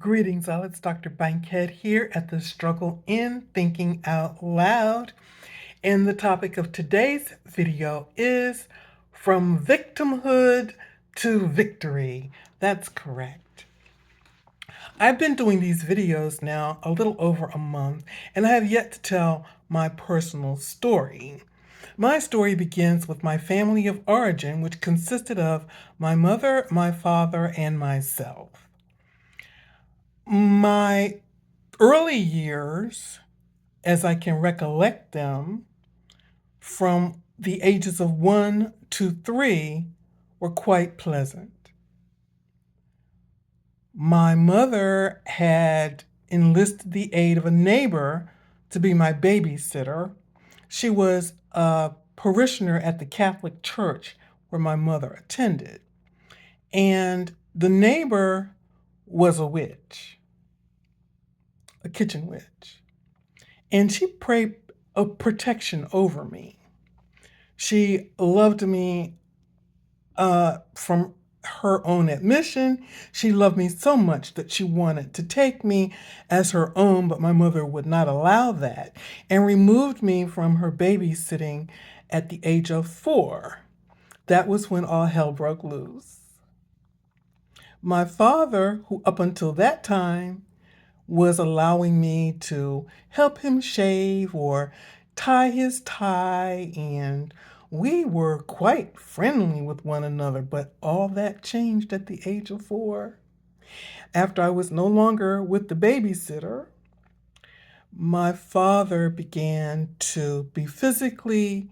Greetings, all. It's Dr. Bankhead here at the Struggle in Thinking Out Loud. And the topic of today's video is From Victimhood to Victory. That's correct. I've been doing these videos now a little over a month, and I have yet to tell my personal story. My story begins with my family of origin, which consisted of my mother, my father, and myself. My early years, as I can recollect them, from the ages of 1 to 3, were quite pleasant. My mother had enlisted the aid of a neighbor to be my babysitter. She was a parishioner at the Catholic church where my mother attended. And the neighbor was a witch, a kitchen witch. And she prayed a protection over me. She loved me from her own admission. She loved me so much that she wanted to take me as her own, but my mother would not allow that and removed me from her babysitting at the age of 4. That was when all hell broke loose. My father, who up until that time was allowing me to help him shave or tie his tie, and we were quite friendly with one another, but all that changed at the age of 4. After I was no longer with the babysitter, my father began to be physically,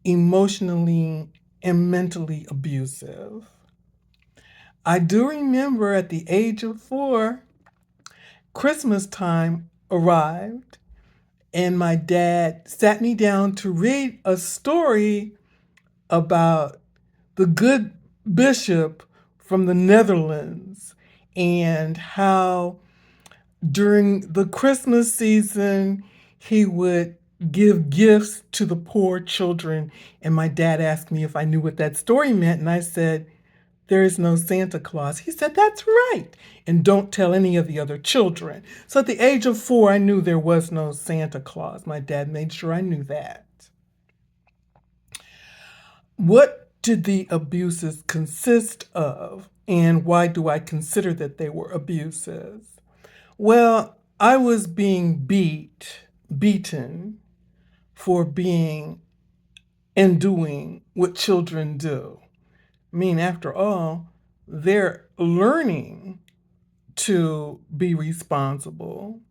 emotionally, and mentally abusive. I do remember at the age of 4, Christmas time arrived, and my dad sat me down to read a story about the good bishop from the Netherlands and how during the Christmas season he would give gifts to the poor children. And my dad asked me if I knew what that story meant, and I said, "There is no Santa Claus." He said, "That's right. And don't tell any of the other children." So at the age of 4, I knew there was no Santa Claus. My dad made sure I knew that. What did the abuses consist of? And why do I consider that they were abuses? Well, I was being beaten for being and doing what children do. I mean, after all, they're learning to be responsible.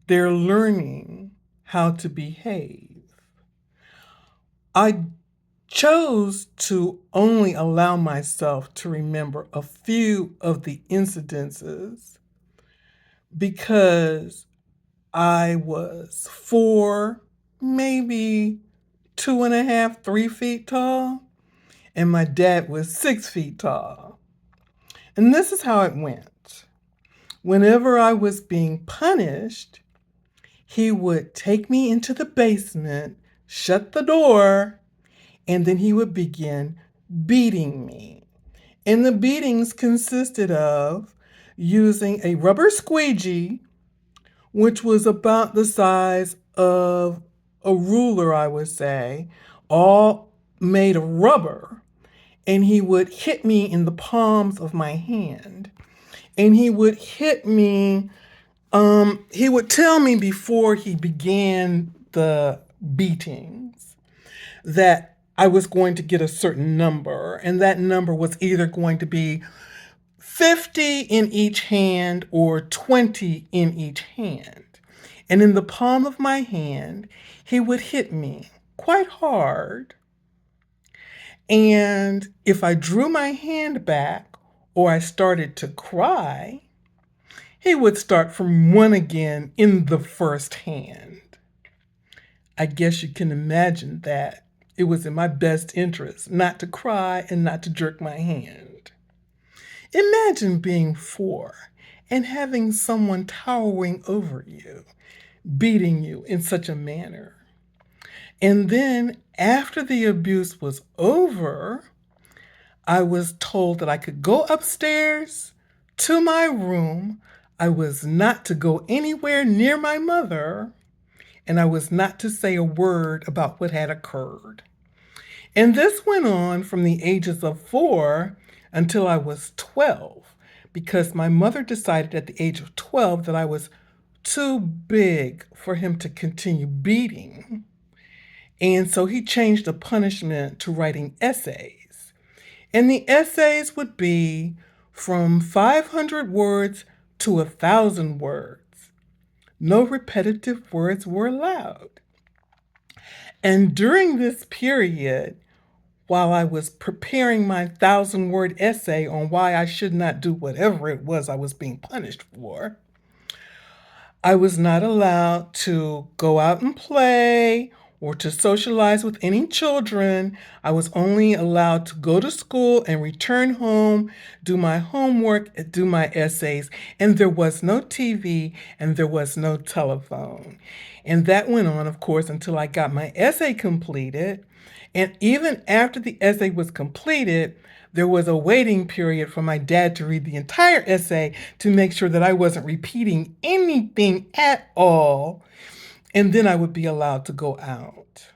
They're learning how to behave. I chose to only allow myself to remember a few of the incidences because I was 4, maybe 2.5, 3 feet tall, and my dad was 6 feet tall. And this is how it went. Whenever I was being punished, he would take me into the basement, shut the door, and then he would begin beating me. And the beatings consisted of using a rubber squeegee, which was about the size of a ruler, I would say, all made of rubber. And he would hit me in the palms of my hand. And he would hit me, he would tell me before he began the beatings that I was going to get a certain number, and that number was either going to be 50 in each hand or 20 in each hand. And in the palm of my hand, he would hit me quite hard. And if I drew my hand back or I started to cry, he would start from 1 again in the first hand. I guess you can imagine that it was in my best interest not to cry and not to jerk my hand. Imagine being 4 and having someone towering over you, beating you in such a manner. And then after the abuse was over, I was told that I could go upstairs to my room. I was not to go anywhere near my mother, and I was not to say a word about what had occurred. And this went on from the ages of 4 until I was 12, because my mother decided at the age of 12 that I was too big for him to continue beating. And so he changed the punishment to writing essays. And the essays would be from 500 words to 1,000 words. No repetitive words were allowed. And during this period, while I was preparing my 1,000-word essay on why I should not do whatever it was I was being punished for, I was not allowed to go out and play or to socialize with any children. I was only allowed to go to school and return home, do my homework, do my essays, and there was no TV and there was no telephone. And that went on, of course, until I got my essay completed. And even after the essay was completed, there was a waiting period for my dad to read the entire essay to make sure that I wasn't repeating anything at all. And then I would be allowed to go out.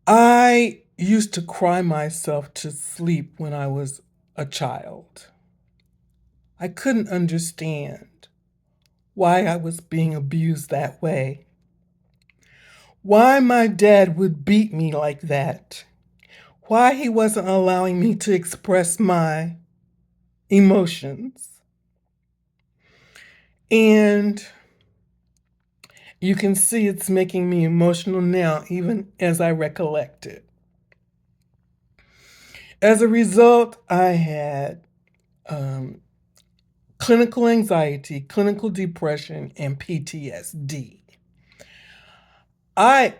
I used to cry myself to sleep when I was a child. I couldn't understand why I was being abused that way. Why my dad would beat me like that. Why he wasn't allowing me to express my emotions. And you can see it's making me emotional now, even as I recollect it. As a result, I had clinical anxiety, clinical depression, and PTSD. I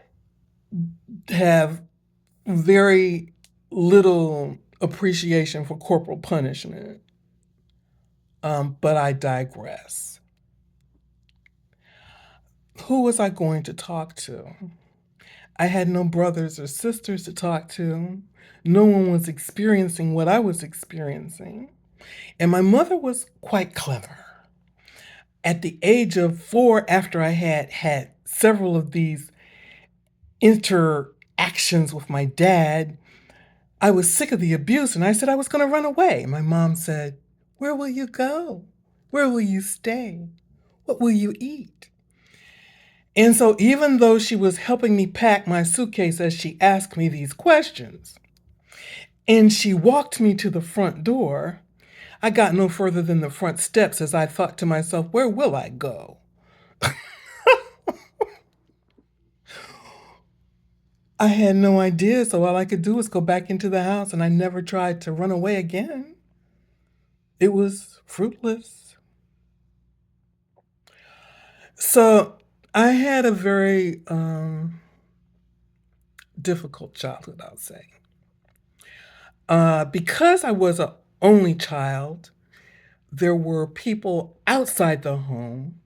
have very little appreciation for corporal punishment, but I digress. Who was I going to talk to? I had no brothers or sisters to talk to. No one was experiencing what I was experiencing. And my mother was quite clever. At the age of 4, after I had several of these interactions with my dad, I was sick of the abuse and I said I was going to run away. My mom said, "Where will you go? Where will you stay? What will you eat?" And so even though she was helping me pack my suitcase as she asked me these questions, and she walked me to the front door, I got no further than the front steps as I thought to myself, where will I go? I had no idea, so all I could do was go back into the house, and I never tried to run away again. It was fruitless. So I had a very difficult childhood, I'll say. Because I was an only child, there were people outside the home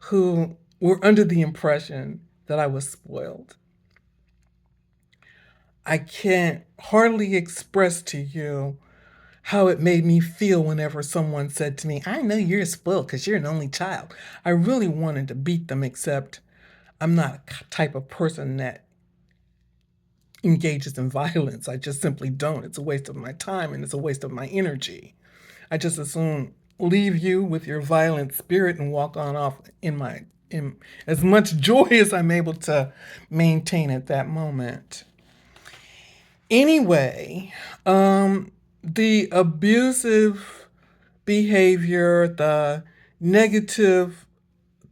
who were under the impression that I was spoiled. I can't hardly express to you how it made me feel whenever someone said to me, "I know you're spoiled because you're an only child." I really wanted to beat them, except I'm not a type of person that engages in violence. I just simply don't. It's a waste of my time and it's a waste of my energy. I just as soon leave you with your violent spirit and walk on off in as much joy as I'm able to maintain at that moment. Anyway, the abusive behavior, the negative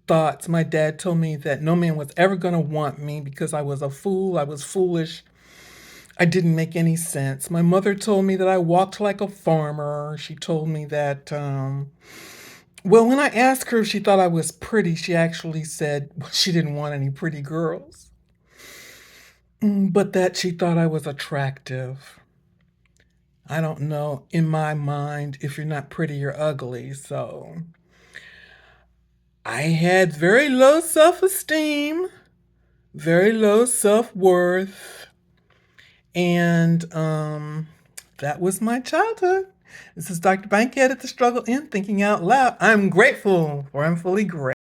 thoughts, my dad told me that no man was ever going to want me because I was a fool, I was foolish, I didn't make any sense. My mother told me that I walked like a farmer. She told me that, well, when I asked her if she thought I was pretty, she actually said she didn't want any pretty girls, but that she thought I was attractive. I don't know, in my mind, if you're not pretty, you're ugly. So I had very low self-esteem, very low self-worth, and that was my childhood. This is Dr. Bankhead at the Struggle in Thinking Out Loud. I'm grateful for I'm fully grateful.